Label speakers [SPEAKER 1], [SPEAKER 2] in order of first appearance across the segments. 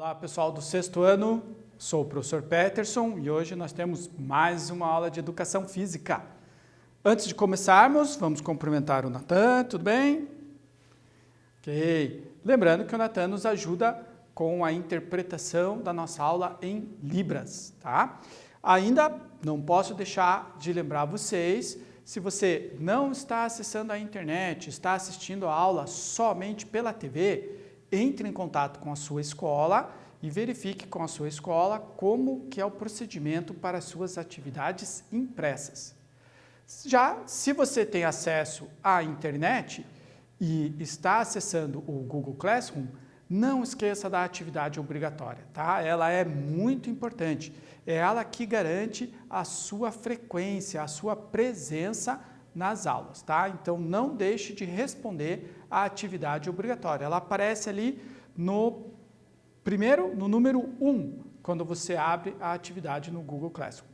[SPEAKER 1] Olá pessoal do sexto ano, sou o professor Peterson e hoje nós temos mais uma aula de educação física. Antes de começarmos, vamos cumprimentar o Natan, tudo bem? Ok, lembrando que o Natan nos ajuda com a interpretação da nossa aula em Libras, tá? Ainda não posso deixar de lembrar vocês, se você não está acessando a internet, está assistindo a aula somente pela TV, entre em contato com a sua escola e verifique com a sua escola como que é o procedimento para as suas atividades impressas. Já se você tem acesso à internet e está acessando o Google Classroom, não esqueça da atividade obrigatória, tá? Ela é muito importante. É ela que garante a sua frequência, a sua presença nas aulas, tá? Então, não deixe de responder a atividade obrigatória. Ela aparece ali no número 1, quando você abre a atividade no Google Classroom.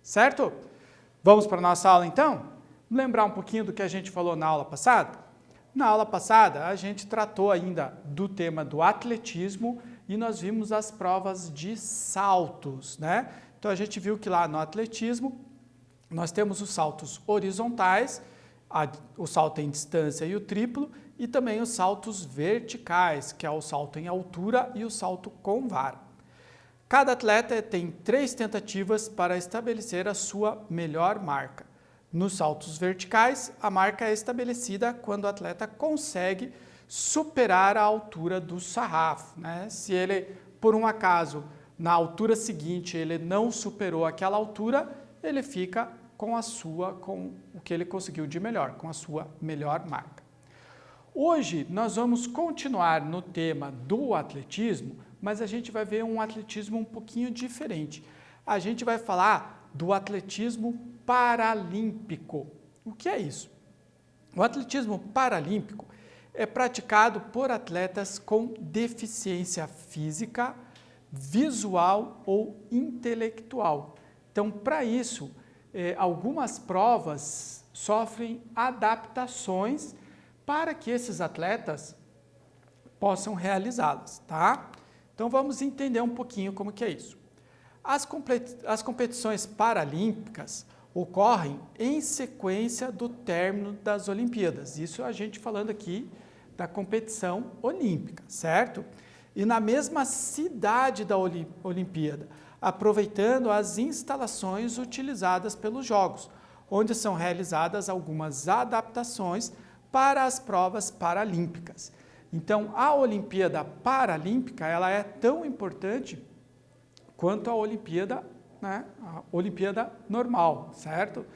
[SPEAKER 1] Certo? Vamos para a nossa aula, então? Lembrar um pouquinho do que a gente falou na aula passada? Na aula passada, a gente tratou ainda do tema do atletismo e nós vimos as provas de saltos, né? Então, a gente viu que lá no atletismo, nós temos os saltos horizontais, o salto em distância e o triplo, e também os saltos verticais, que é o salto em altura e o salto com vara. Cada atleta tem 3 tentativas para estabelecer a sua melhor marca. Nos saltos verticais, a marca é estabelecida quando o atleta consegue superar a altura do sarrafo, né? Se ele, por um acaso, na altura seguinte, ele não superou aquela altura, ele fica com o que ele conseguiu de melhor, com a sua melhor marca. Hoje nós vamos continuar no tema do atletismo, mas a gente vai ver um atletismo um pouquinho diferente. A gente vai falar do atletismo paralímpico. O que é isso? O atletismo paralímpico é praticado por atletas com deficiência física, visual ou intelectual. Então, para isso, algumas provas sofrem adaptações para que esses atletas possam realizá-las, tá? Então, vamos entender um pouquinho como que é isso. As competições paralímpicas ocorrem em sequência do término das Olimpíadas. Isso a gente falando aqui da competição olímpica, certo? E na mesma cidade da Olimpíada, aproveitando as instalações utilizadas pelos Jogos, onde são realizadas algumas adaptações para as provas paralímpicas. Então, a Olimpíada Paralímpica ela é tão importante quanto a Olimpíada, né, a Olimpíada normal, certo?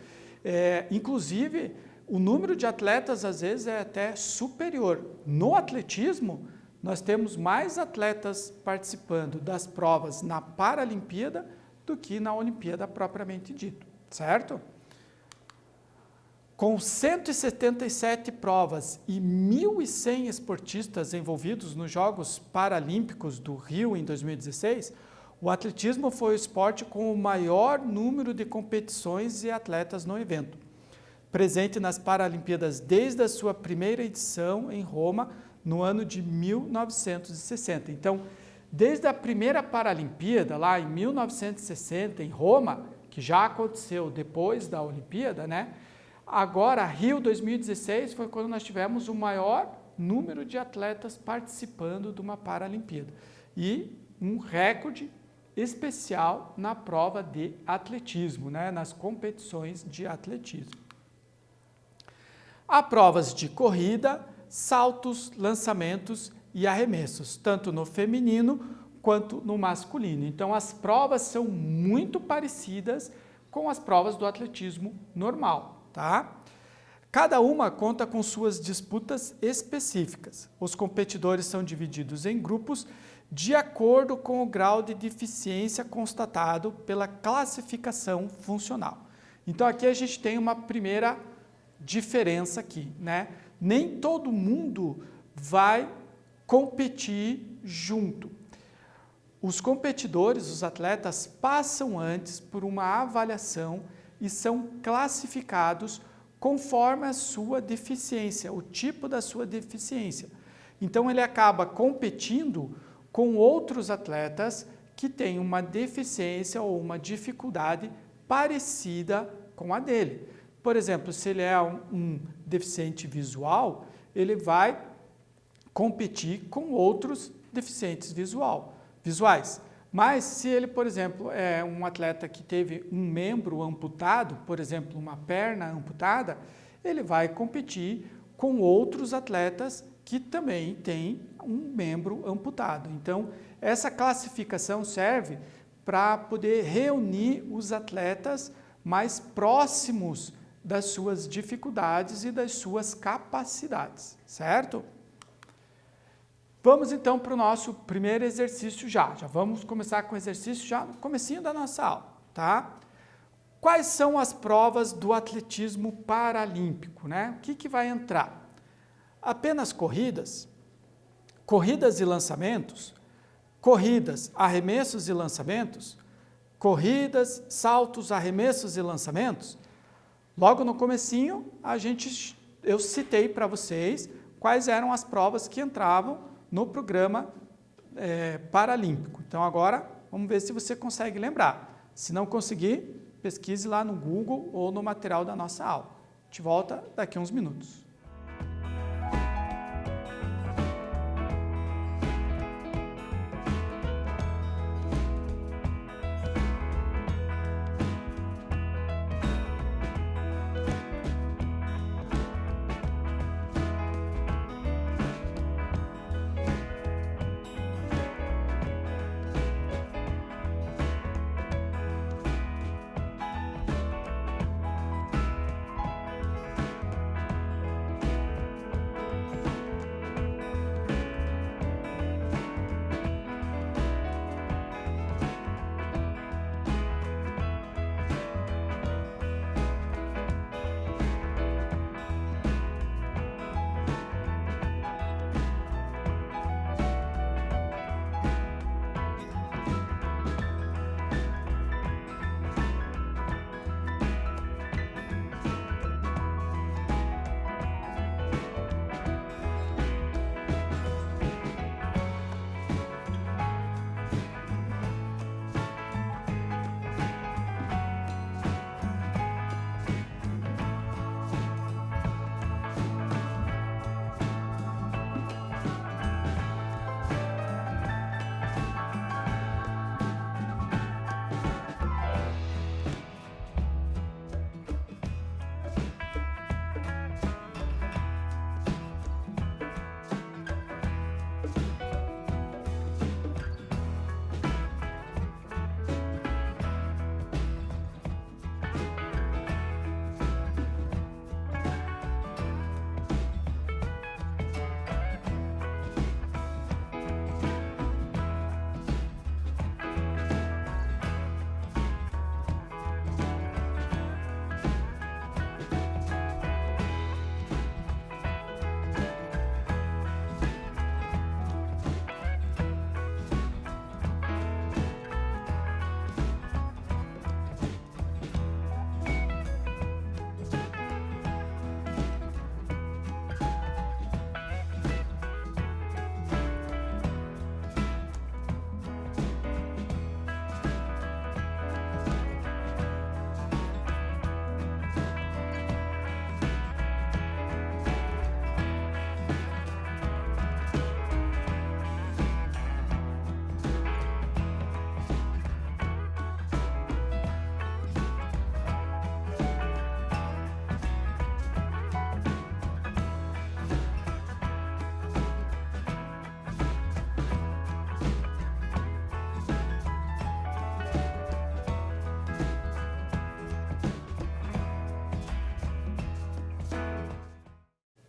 [SPEAKER 1] Inclusive, o número de atletas às vezes é até superior. No atletismo, nós temos mais atletas participando das provas na Paralimpíada do que na Olimpíada propriamente dito, certo? Com 177 provas e 1.100 esportistas envolvidos nos Jogos Paralímpicos do Rio em 2016, o atletismo foi o esporte com o maior número de competições e atletas no evento. Presente nas Paralimpíadas desde a sua primeira edição em Roma, no ano de 1960. Então, desde a primeira Paralimpíada, lá em 1960, em Roma, que já aconteceu depois da Olimpíada, né? Agora, Rio 2016 foi quando nós tivemos o maior número de atletas participando de uma Paralimpíada. E um recorde especial na prova de atletismo, né? Nas competições de atletismo. Há provas de corrida, saltos, lançamentos e arremessos, tanto no feminino quanto no masculino. Então, as provas são muito parecidas com as provas do atletismo normal, tá? Cada uma conta com suas disputas específicas. Os competidores são divididos em grupos de acordo com o grau de deficiência constatado pela classificação funcional. Então, aqui a gente tem uma primeira diferença aqui, né? Nem todo mundo vai competir junto. Os competidores, os atletas, passam antes por uma avaliação e são classificados conforme a sua deficiência, o tipo da sua deficiência. Então, ele acaba competindo com outros atletas que têm uma deficiência ou uma dificuldade parecida com a dele. Por exemplo, se ele é um deficiente visual, ele vai competir com outros deficientes visuais. Mas se ele, por exemplo, é um atleta que teve um membro amputado, por exemplo, uma perna amputada, ele vai competir com outros atletas que também têm um membro amputado. Então, essa classificação serve para poder reunir os atletas mais próximos das suas dificuldades e das suas capacidades, certo? Vamos então para o nosso primeiro exercício já vamos começar com o exercício já no comecinho da nossa aula, tá? Quais são as provas do atletismo paralímpico, né? O que vai entrar? Apenas corridas, corridas e lançamentos, corridas, arremessos e lançamentos, corridas, saltos, arremessos e lançamentos. Logo no comecinho, eu citei para vocês quais eram as provas que entravam no programa paralímpico. Então agora, vamos ver se você consegue lembrar. Se não conseguir, pesquise lá no Google ou no material da nossa aula. A gente volta daqui a uns minutos.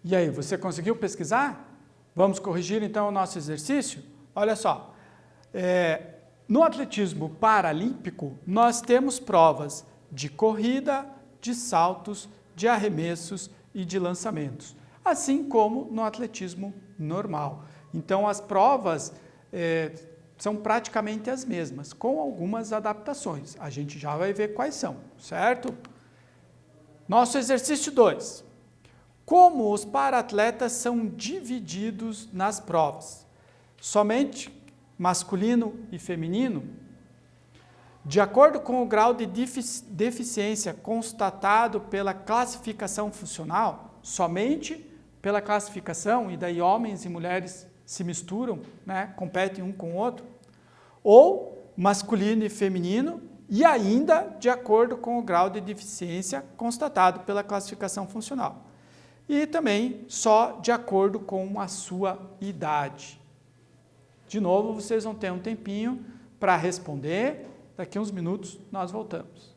[SPEAKER 1] E aí, você conseguiu pesquisar? Vamos corrigir então o nosso exercício? Olha só, no atletismo paralímpico, nós temos provas de corrida, de saltos, de arremessos e de lançamentos, assim como no atletismo normal. Então, as provas são praticamente as mesmas, com algumas adaptações. A gente já vai ver quais são, certo? Nosso exercício 2. Como os para-atletas são divididos nas provas? Somente masculino e feminino? De acordo com o grau de deficiência constatado pela classificação funcional, somente pela classificação, e daí homens e mulheres se misturam, né, competem um com o outro, ou masculino e feminino, e ainda de acordo com o grau de deficiência constatado pela classificação funcional. E também só de acordo com a sua idade. De novo, vocês vão ter um tempinho para responder. Daqui a uns minutos nós voltamos.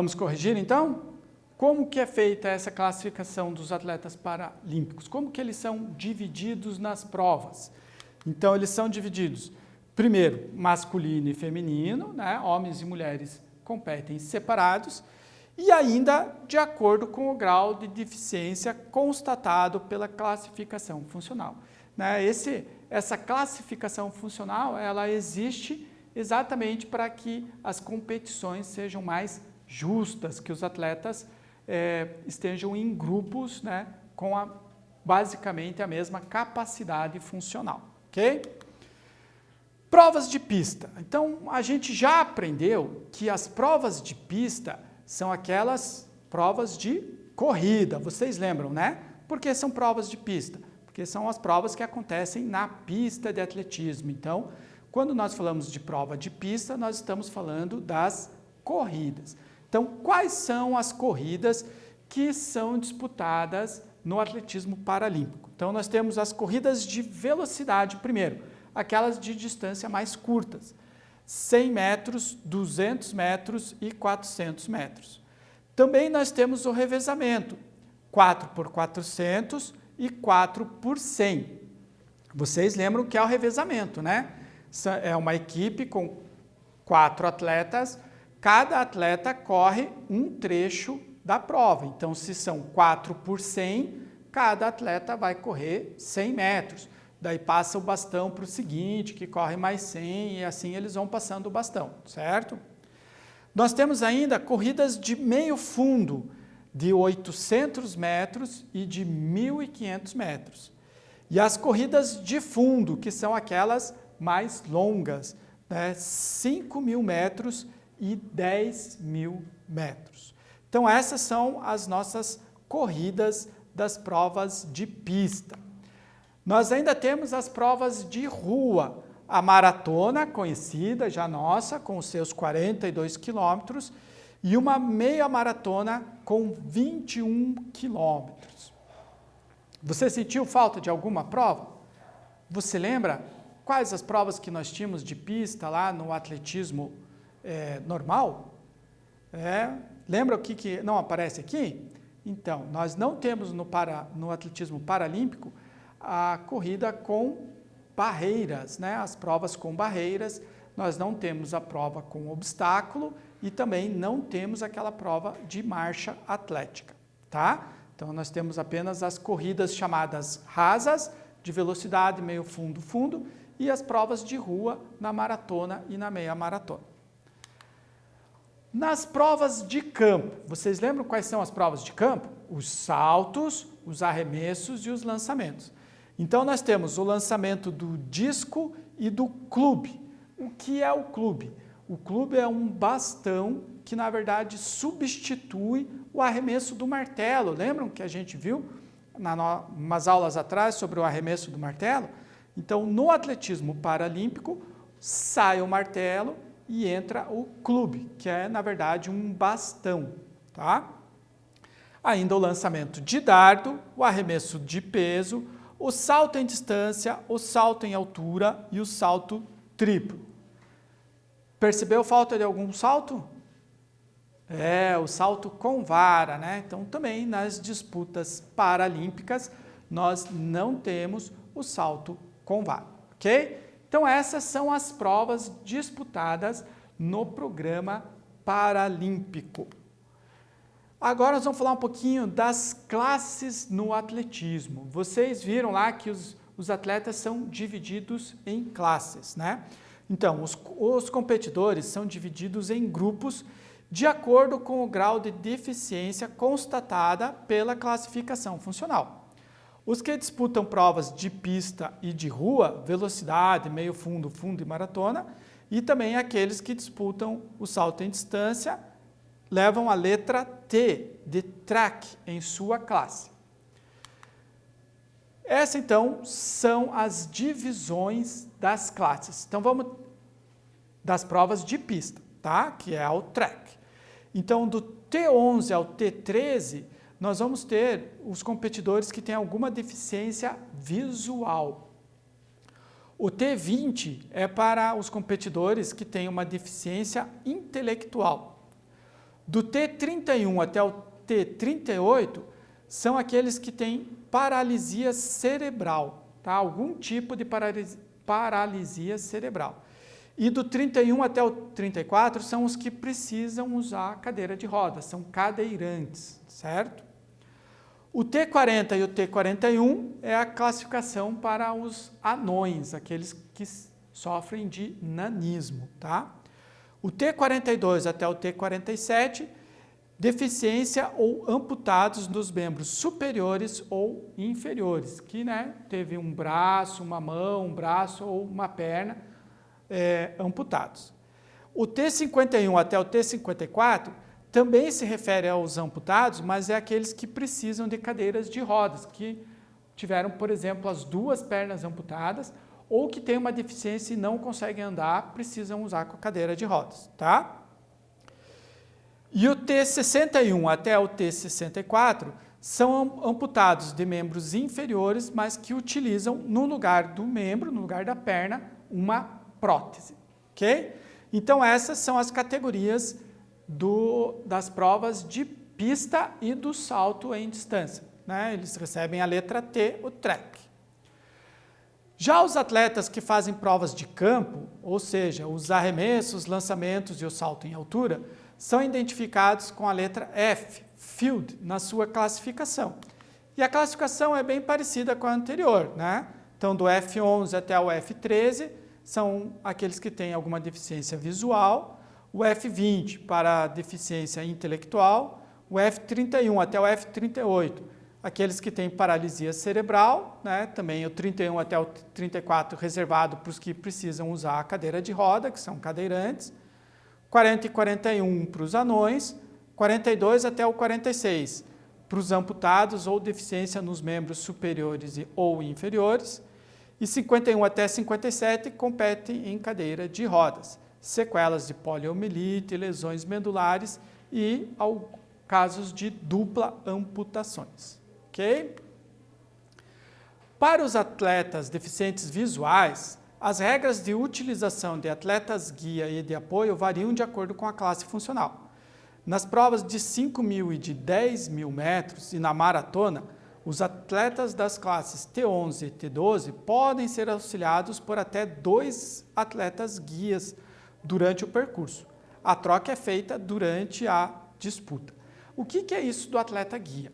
[SPEAKER 1] Vamos corrigir então? Como que é feita essa classificação dos atletas paralímpicos? Como que eles são divididos nas provas? Então, eles são divididos, primeiro, masculino e feminino, né? Homens e mulheres competem separados, e ainda de acordo com o grau de deficiência constatado pela classificação funcional. né? Essa classificação funcional, ela existe exatamente para que as competições sejam mais justas, que os atletas estejam em grupos, né, com basicamente a mesma capacidade funcional, ok? Provas de pista. Então, a gente já aprendeu que as provas de pista são aquelas provas de corrida, vocês lembram, né? Por que são provas de pista? Porque são as provas que acontecem na pista de atletismo. Então, quando nós falamos de prova de pista, nós estamos falando das corridas. Então, quais são as corridas que são disputadas no atletismo paralímpico? Então, nós temos as corridas de velocidade primeiro, aquelas de distância mais curtas, 100 metros, 200 metros e 400 metros. Também nós temos o revezamento, 4 por 400 e 4 por 100. Vocês lembram que é o revezamento, né? É uma equipe com 4 atletas, cada atleta corre um trecho da prova. Então, se são 4 por 100, cada atleta vai correr 100 metros. Daí passa o bastão para o seguinte, que corre mais 100, e assim eles vão passando o bastão, certo? Nós temos ainda corridas de meio fundo, de 800 metros e de 1.500 metros. E as corridas de fundo, que são aquelas mais longas, né? 5.000 metros e 10.000 metros. Então, essas são as nossas corridas das provas de pista. Nós ainda temos as provas de rua, a maratona, conhecida já nossa, com os seus 42 quilômetros, e uma meia maratona com 21 quilômetros. Você sentiu falta de alguma prova? Você lembra quais as provas que nós tínhamos de pista lá no atletismo normal? Lembra o que não aparece aqui? Então, nós não temos no atletismo paralímpico a corrida com barreiras, né? As provas com barreiras, nós não temos a prova com obstáculo e também não temos aquela prova de marcha atlética, tá? Então, nós temos apenas as corridas chamadas rasas, de velocidade, meio fundo, fundo, e as provas de rua na maratona e na meia maratona. Nas provas de campo, vocês lembram quais são as provas de campo? Os saltos, os arremessos e os lançamentos. Então, nós temos o lançamento do disco e do clube. O que é o clube? O clube é um bastão que, na verdade, substitui o arremesso do martelo. Lembram que a gente viu umas aulas atrás sobre o arremesso do martelo? Então, no atletismo paralímpico, sai o martelo e entra o clube, que é, na verdade, um bastão, tá? Ainda o lançamento de dardo, o arremesso de peso, o salto em distância, o salto em altura e o salto triplo. Percebeu falta de algum salto? O salto com vara, né? Então, também nas disputas paralímpicas, nós não temos o salto com vara, ok? Então, essas são as provas disputadas no programa paralímpico. Agora nós vamos falar um pouquinho das classes no atletismo. Vocês viram lá que os atletas são divididos em classes, né? Então, os competidores são divididos em grupos de acordo com o grau de deficiência constatada pela classificação funcional. Os que disputam provas de pista e de rua, velocidade, meio fundo, fundo e maratona, e também aqueles que disputam o salto em distância, levam a letra T de track em sua classe. Essas, então, são as divisões das classes. Então, vamos das provas de pista, tá? Que é o track. Então, do T11 ao T13, nós vamos ter os competidores que têm alguma deficiência visual. O T20 é para os competidores que têm uma deficiência intelectual. Do T31 até o T38 são aqueles que têm paralisia cerebral, tá? Algum tipo de paralisia cerebral. E do 31 até o 34 são os que precisam usar cadeira de rodas, são cadeirantes, certo? O T40 e o T41 é a classificação para os anões, aqueles que sofrem de nanismo, tá? O T42 até o T47, deficiência ou amputados nos membros superiores ou inferiores, que teve um braço, uma mão, um braço ou uma perna amputados. O T51 até o T54 também se refere aos amputados, mas é aqueles que precisam de cadeiras de rodas, que tiveram, por exemplo, as duas pernas amputadas, ou que têm uma deficiência e não conseguem andar, precisam usar com a cadeira de rodas, tá? E o T61 até o T64 são amputados de membros inferiores, mas que utilizam no lugar do membro, no lugar da perna, uma prótese, ok? Então essas são as categorias das provas de pista e do salto em distância, né? Eles recebem a letra T, o track. Já os atletas que fazem provas de campo, ou seja, os arremessos, lançamentos e o salto em altura, são identificados com a letra F, Field, na sua classificação. E a classificação é bem parecida com a anterior, né? Então, do F11 até o F13 são aqueles que têm alguma deficiência visual, o F20 para deficiência intelectual, o F31 até o F38, aqueles que têm paralisia cerebral, né? Também o 31 até o 34 reservado para os que precisam usar a cadeira de roda, que são cadeirantes, 40 e 41 para os anões, 42 até o 46 para os amputados ou deficiência nos membros superiores ou inferiores, e 51 até 57 competem em cadeira de rodas, sequelas de poliomielite, lesões medulares e casos de dupla amputações. Ok? Para os atletas deficientes visuais, as regras de utilização de atletas guia e de apoio variam de acordo com a classe funcional. Nas provas de 5.000 e de 10.000 metros e na maratona, os atletas das classes T11 e T12 podem ser auxiliados por até 2 atletas guias durante o percurso. A troca é feita durante a disputa. O que é isso do atleta guia?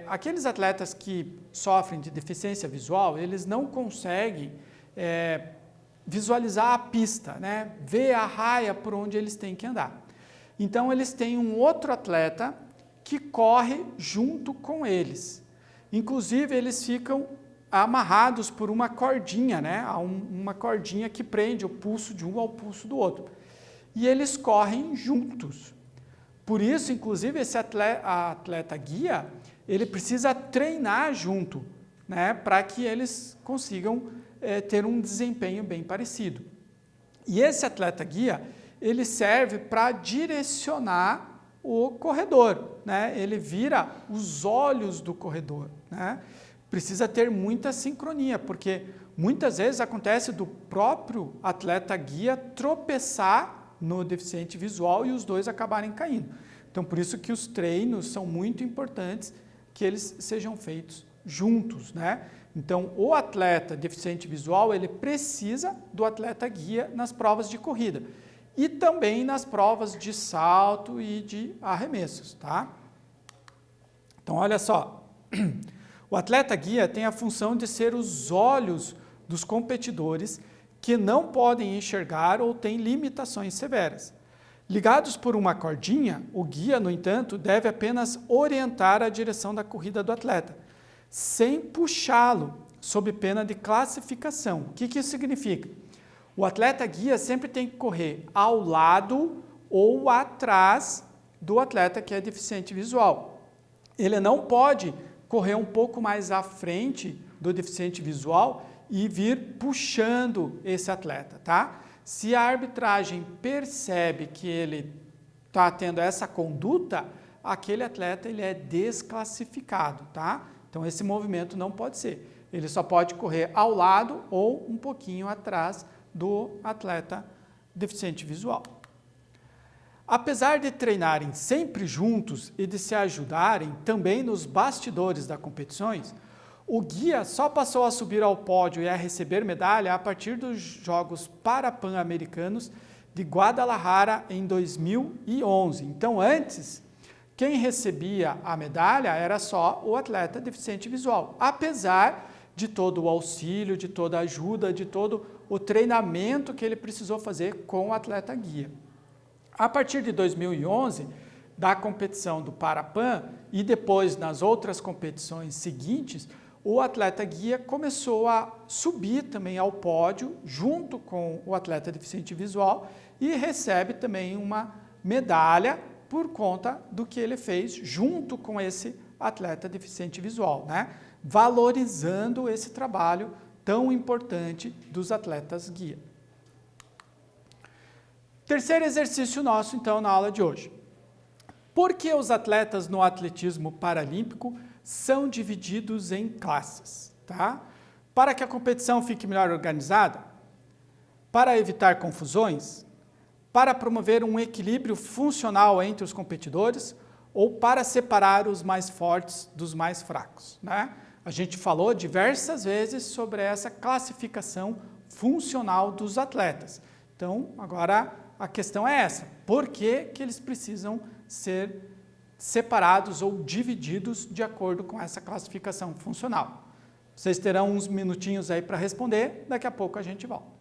[SPEAKER 1] Aqueles atletas que sofrem de deficiência visual, eles não conseguem visualizar a pista, né? Ver a raia por onde eles têm que andar. Então, eles têm um outro atleta que corre junto com eles. Inclusive, eles ficam amarrados por uma cordinha, né? Uma cordinha que prende o pulso de um ao pulso do outro. E eles correm juntos. Por isso, inclusive, esse atleta guia, ele precisa treinar junto, né? Para que eles consigam ter um desempenho bem parecido. E esse atleta guia, ele serve para direcionar o corredor, né? Ele vira os olhos do corredor, né? Precisa ter muita sincronia, porque muitas vezes acontece do próprio atleta guia tropeçar no deficiente visual e os dois acabarem caindo. Então, por isso que os treinos são muito importantes, que eles sejam feitos juntos, né? Então, o atleta deficiente visual, ele precisa do atleta guia nas provas de corrida e também nas provas de salto e de arremessos, tá? Então, olha só, o atleta guia tem a função de ser os olhos dos competidores que não podem enxergar ou têm limitações severas. Ligados por uma cordinha, o guia, no entanto, deve apenas orientar a direção da corrida do atleta, sem puxá-lo, sob pena de classificação. O que isso significa? O atleta guia sempre tem que correr ao lado ou atrás do atleta que é deficiente visual. Ele não pode correr um pouco mais à frente do deficiente visual e vir puxando esse atleta, tá? Se a arbitragem percebe que ele está tendo essa conduta, aquele atleta ele é desclassificado, tá? Então, esse movimento não pode ser. Ele só pode correr ao lado ou um pouquinho atrás do atleta deficiente visual. Apesar de treinarem sempre juntos e de se ajudarem também nos bastidores das competições, o guia só passou a subir ao pódio e a receber medalha a partir dos Jogos Parapan-Americanos de Guadalajara em 2011. Então, antes, quem recebia a medalha era só o atleta deficiente visual, apesar de todo o auxílio, de toda a ajuda, de todo o treinamento que ele precisou fazer com o atleta guia. A partir de 2011, da competição do Parapan e depois nas outras competições seguintes, o atleta guia começou a subir também ao pódio junto com o atleta deficiente visual e recebe também uma medalha por conta do que ele fez junto com esse atleta deficiente visual, né? Valorizando esse trabalho tão importante dos atletas guia. Terceiro exercício nosso, então, na aula de hoje. Por que os atletas no atletismo paralímpico são divididos em classes? Tá? Para que a competição fique melhor organizada? Para evitar confusões? Para promover um equilíbrio funcional entre os competidores? Ou para separar os mais fortes dos mais fracos? Né? A gente falou diversas vezes sobre essa classificação funcional dos atletas. Então, agora a questão é essa. Por que eles precisam ser separados ou divididos de acordo com essa classificação funcional? Vocês terão uns minutinhos aí para responder, daqui a pouco a gente volta.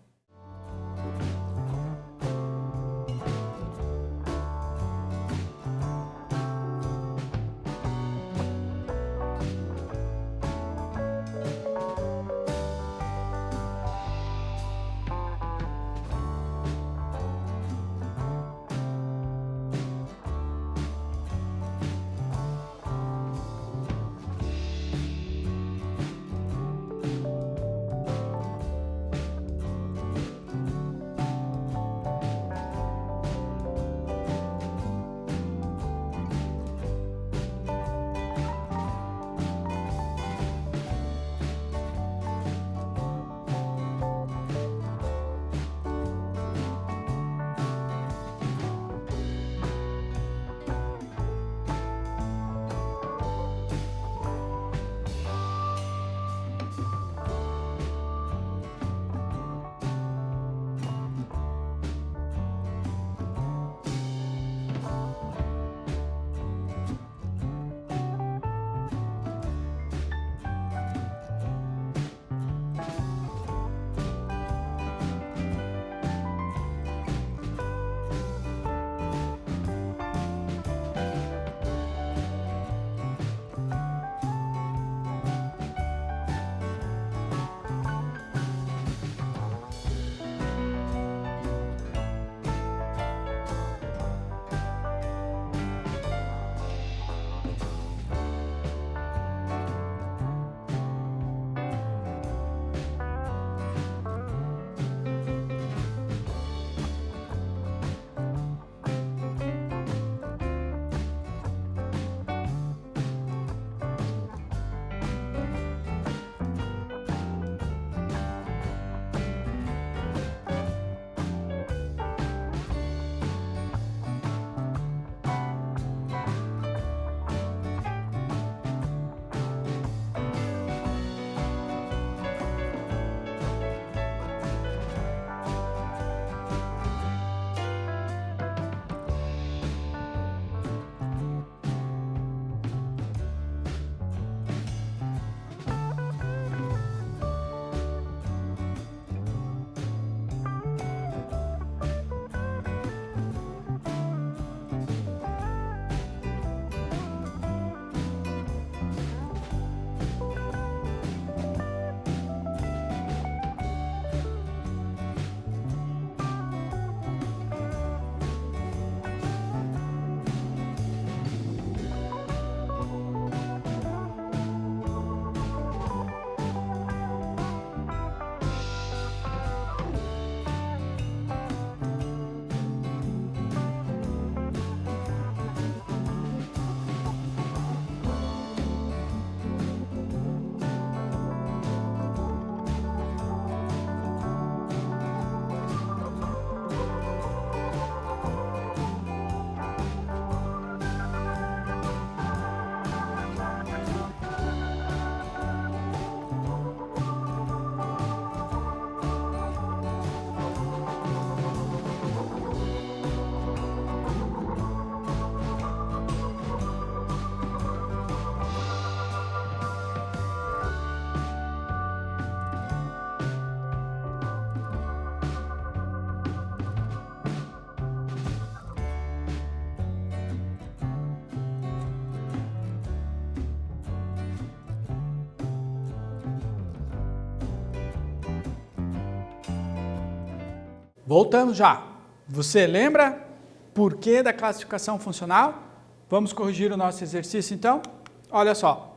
[SPEAKER 1] Voltamos já. Você lembra por que da classificação funcional? Vamos corrigir o nosso exercício então? Olha só.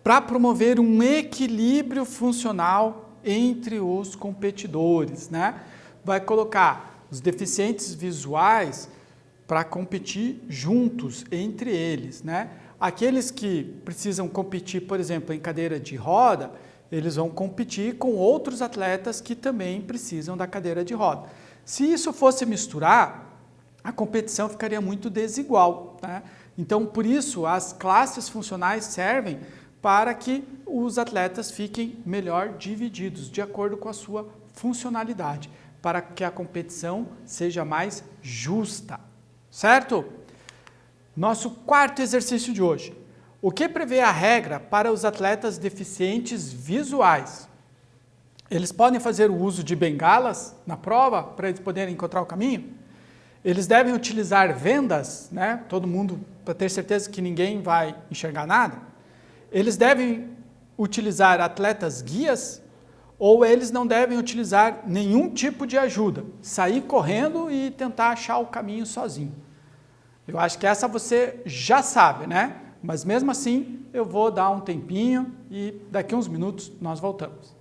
[SPEAKER 1] Para promover um equilíbrio funcional entre os competidores, né? Vai colocar os deficientes visuais para competir juntos entre eles, né? Aqueles que precisam competir, por exemplo, em cadeira de roda, eles vão competir com outros atletas que também precisam da cadeira de roda. Se isso fosse misturar, a competição ficaria muito desigual, né? Então, por isso, as classes funcionais servem para que os atletas fiquem melhor divididos, de acordo com a sua funcionalidade, para que a competição seja mais justa, certo? Nosso quarto exercício de hoje. O que prevê a regra para os atletas deficientes visuais? Eles podem fazer o uso de bengalas na prova para eles poderem encontrar o caminho? Eles devem utilizar vendas, né? Todo mundo, para ter certeza que ninguém vai enxergar nada? Eles devem utilizar atletas guias ou eles não devem utilizar nenhum tipo de ajuda? Sair correndo e tentar achar o caminho sozinho. Eu acho que essa você já sabe, né? Mas mesmo assim, eu vou dar um tempinho e daqui a uns minutos nós voltamos.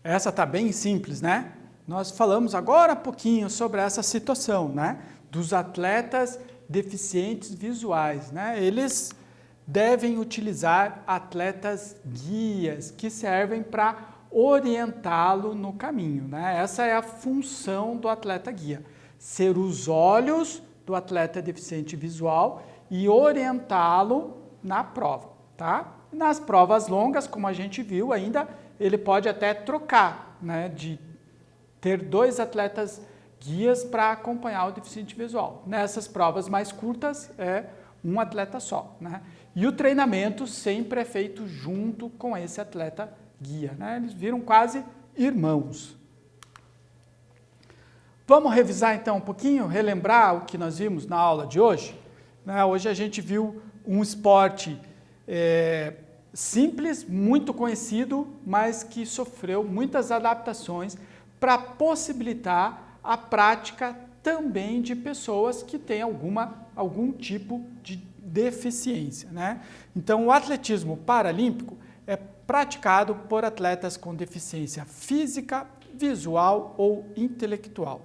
[SPEAKER 1] Essa está bem simples, né? Nós falamos agora há pouquinho sobre essa situação, né? Dos atletas deficientes visuais, né? Eles devem utilizar atletas guias que servem para orientá-lo no caminho, né? Essa é a função do atleta guia, ser os olhos do atleta deficiente visual e orientá-lo na prova, tá? Nas provas longas, como a gente viu ainda, ele pode até trocar, né, de ter 2 atletas guias para acompanhar o deficiente visual. Nessas provas mais curtas, é um atleta só, né? E o treinamento sempre é feito junto com esse atleta guia, né? Eles viram quase irmãos. Vamos revisar então um pouquinho, relembrar o que nós vimos na aula de hoje? Né? Hoje a gente viu um esporte simples, muito conhecido, mas que sofreu muitas adaptações para possibilitar a prática também de pessoas que têm algum tipo de deficiência, né? Então, o atletismo paralímpico é praticado por atletas com deficiência física, visual ou intelectual.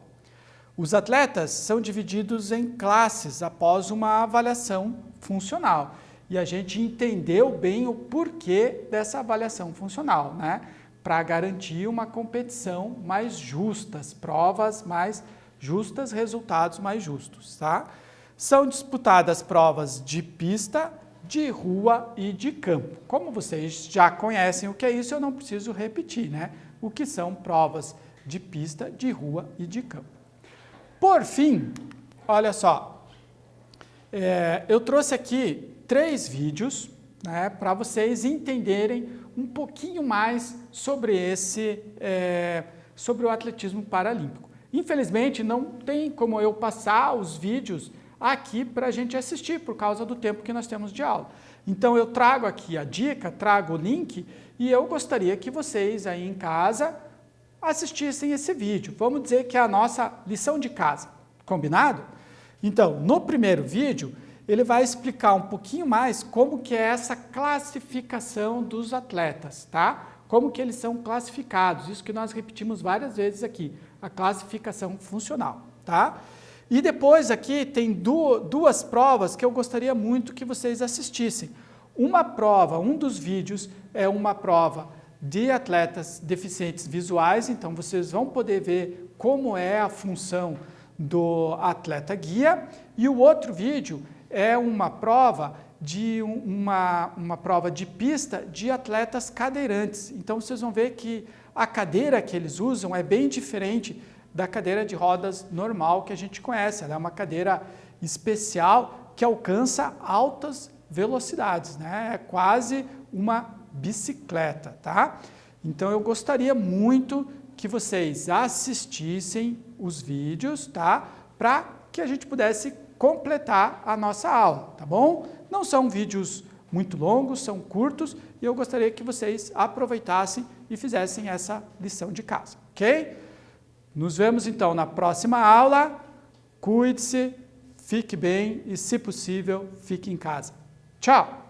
[SPEAKER 1] Os atletas são divididos em classes após uma avaliação funcional. E a gente entendeu bem o porquê dessa avaliação funcional, né? Para garantir uma competição mais justa, provas mais justas, resultados mais justos, tá? São disputadas provas de pista, de rua e de campo. Como vocês já conhecem o que é isso, eu não preciso repetir, né? O que são provas de pista, de rua e de campo. Por fim, olha só, eu trouxe aqui 3 vídeos, né, para vocês entenderem um pouquinho mais sobre sobre o atletismo paralímpico. Infelizmente, não tem como eu passar os vídeos aqui para a gente assistir, por causa do tempo que nós temos de aula. Então, eu trago aqui a dica, trago o link, e eu gostaria que vocês aí em casa assistissem esse vídeo. Vamos dizer que é a nossa lição de casa, combinado? Então, no primeiro vídeo, ele vai explicar um pouquinho mais como que é essa classificação dos atletas, tá? Como que eles são classificados, isso que nós repetimos várias vezes aqui, a classificação funcional, tá? E depois aqui tem 2 provas que eu gostaria muito que vocês assistissem. Uma prova, um dos vídeos é uma prova de atletas deficientes visuais, então vocês vão poder ver como é a função do atleta guia, e o outro vídeo é uma prova de uma prova de pista de atletas cadeirantes. Então vocês vão ver que a cadeira que eles usam é bem diferente da cadeira de rodas normal que a gente conhece. Ela é uma cadeira especial que alcança altas velocidades, né? É quase uma bicicleta, tá? Então eu gostaria muito que vocês assistissem os vídeos, tá? Para que a gente pudesse completar a nossa aula, tá bom? Não são vídeos muito longos, são curtos, e eu gostaria que vocês aproveitassem e fizessem essa lição de casa, ok? Nos vemos então na próxima aula. Cuide-se, fique bem e, se possível, fique em casa. Tchau!